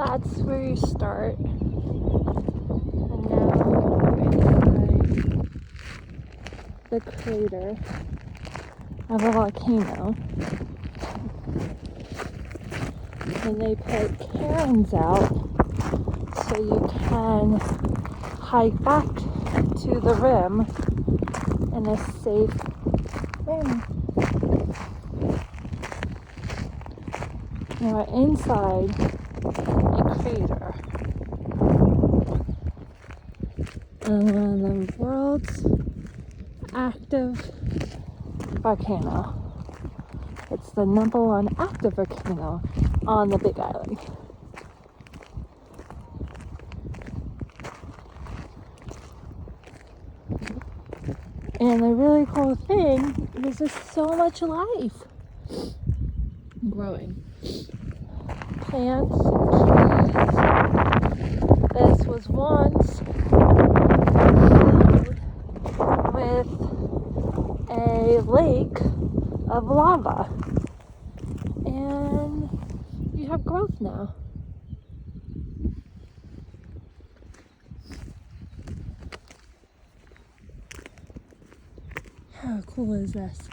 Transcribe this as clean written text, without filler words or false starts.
that's where you start. And now we're inside the crater of a volcano. And they put cairns out so you can hike back to the rim in a safe manner. Now we're inside a crater and one of the world's active volcano. It's the #1 active volcano on the Big Island. And the really cool thing is there's so much life growing. Plants, trees. This was once filled with a lake of lava. And you have growth now. How cool is this?